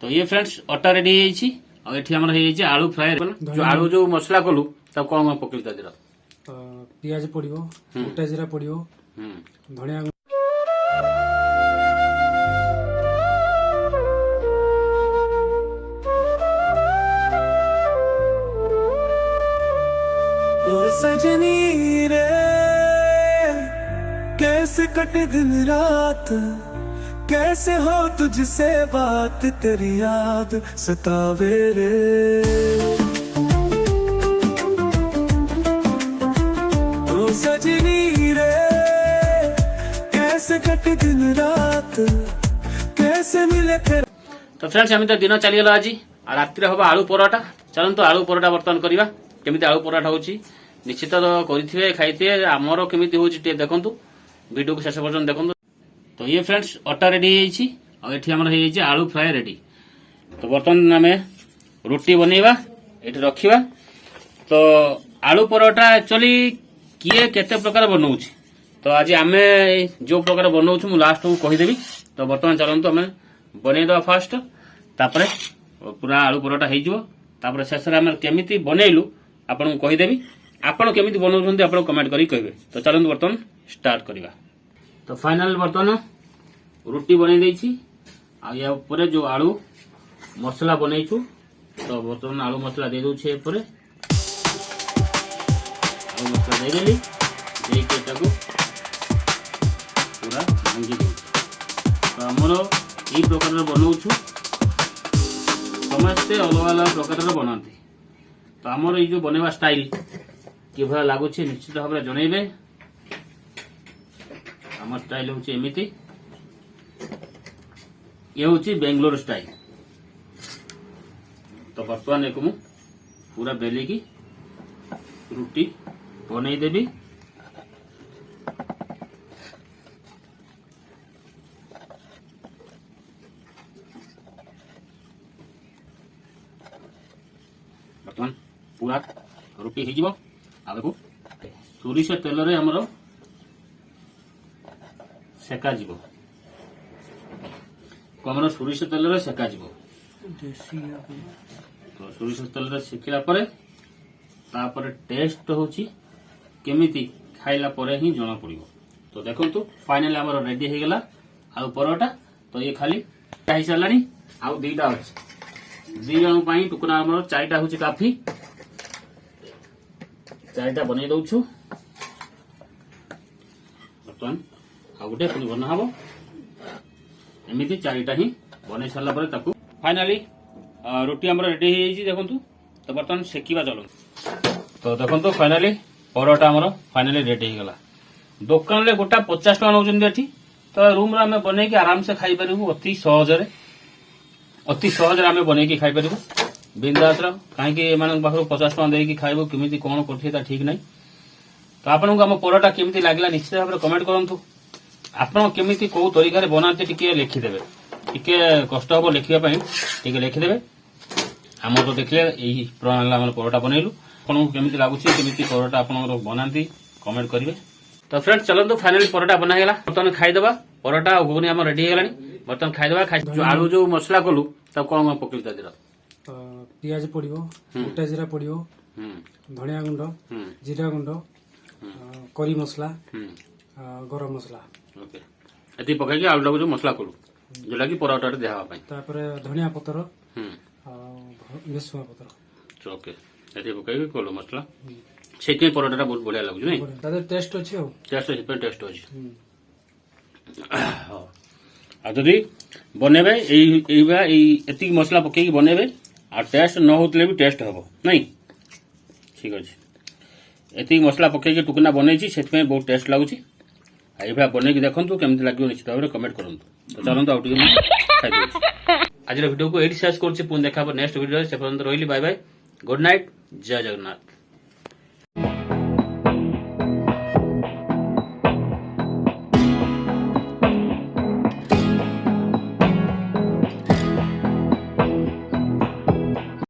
तो ये फ्रेंड्स अटा रेडी होती आलू फ्राए जो आलू जो मसला कलु तब कौन कौन पकड़ ता दिरा पियाज पड़ो गोटा जीरा पड़ो धनिया सजनी रे कैसे कटे दिन रात कैसे हो तुझसे बात तेरी याद सतावे रे ओ सजनी रे कैसे कटे दिन रात कैसे मिले फिर। तो फ्रेंड्स आम तो दिन चलीगला आज आ राति हम आलू पराठा चलते आलू पराठा बर्तमान करवा केमी आलू पराठा हो निश्चित करेंगे खाइए आमर केमी हो देखु वीडियो को शेष पर्यटन देखो। तो ये फ्रेंड्स अटा रेडी होती आलू फ्राए रेडी। तो बर्तमान आम रुटी बनइबा ये रखा। तो आलू पराठा एक्चुअली किए केते प्रकार बनाऊँ तो आज आम जो प्रकार बनाऊँ मु लास्ट को कहीदेवी। तो बर्तमान चलते आम बनईदे फास्ट तापर पूरा आलू पराठा हो शेष में केमी बनइलु आपन कहीदेवी आपण केमी बनाऊँ आप कमेंट करें कहे। तो चलते बर्तमान स्टार्ट करवा। तो फाइनल बर्तमान रुटी बनई देछि आ या ऊपर जो आलू मसला बनईछु तो बर्तमान आलू मसला दे दूछे ऊपर आलू मसला दे देली देके ताको पूरा भांगी दे। तो हमर ई प्रकार बनाउछु समस्ते अलग अलग प्रकार बनाते। तो हमर ई जो बनेवा स्टाइल कि भला लागुछि निश्चित भाव जनइबे। हमर स्टाइल होछि एमिति ये होछि बेंगलोर स्टाइल। तो बर्तमान एक मु पूरा बेली की रुटी बनई देबी। बर्तमान पूरा रुटी हो जिवो आ देखो सोरिष तेल रे हमरो सेका जीवो कमर सोरिष तेल रे सेका जीवो। तो सोरिष तेल रे सेकिला परे तापर टेस्ट होची केमिति खाइला परे ही जणा पड़िबो। तो देखंतु फाइनली हमर रेडी हे गेला आलू परोटा। तो ये खाली खाइ सालानी आ दुईटा अछि दी जण पई टुकना हमर चारिटा होची काफी चारिटा बनै दउछु। बर्तमान आ गोटे पुनी बना हबो एमिति चारिटा ही बनै सारला परे ताकू फाइनली रोटी हमर रेडी हे जाई देखंतु। तो बर्तमान सेकिबा चलो। तो देखंतु फाइनली परोटा हमर फाइनली रेडी हे गेला। दुकान ले गोटा 50 टका नउचन देठी। तो रूम रे हमें बनै के आराम से खाइ परिबु अति सहज रे हमें बनै के खाइ परिबु बिंदास रो काहे कि मानन बाहर 50 टका देई के खाइबो केमिति कोन करथि ता ठीक नै। तो आपन को हम परोटा केमिति लागला निश्चित भाव कमेंट करंतु। आपन केमिति को तरीका रे बनाते टिके लिखि देबे टिके कष्ट हो लिखिबा पई टिके लिखि देबे। हम तो देखले एही प्रणाली हम परोटा बनैलु आपन को केमिति लागुछि केमिति परोटा आपन बनांती कमेंट करिवे। तो फ्रेंड्स चलंतु फाइनली परोटा बना गेला। बर्तमान खाइ देबा परोटा घुगनी हम रेडी हे गेलानी। बर्तमान खाइ देबा जो आलू जो मसला कलु तब कोन कोन पकड़ ता दिरा पियाज पड़ो गोटा जीरा पड़ो धनिया गुंड जीरा गुंड करी मसला गरम मसला ओके एति पकाई के आलू जो मसला कलु जोला कि परोटा रे देहा पई तापर धनिया पत्र भेसुआ पत्र ओके एति पकाई के कलु मसला सेति परोटा बहुत बढ़िया लागु नै तादे टेस्ट अछि हो टेस्ट अछि पे टेस्ट अछि। आ जदि बनेबे एति मसला पकाई के बनेबे आ टेस्ट न होतले भी टेस्ट हबो नै ठीक अछि। एति मसला पकाई के टुकना बनैछि सेति पे बहुत टेस्ट लागुछि। आ एबा बनै के देखंतु केमति लागियो निश्चित भाव कमेंट करंतु। तो चलंतु आउट खाइ दउछि। आज वीडियो को एडी शेयर करछि पुन देखाबो नेक्स्ट वीडियो से पर्यंत रहिली बाय बाय गुड नाइट जय जगन्नाथ।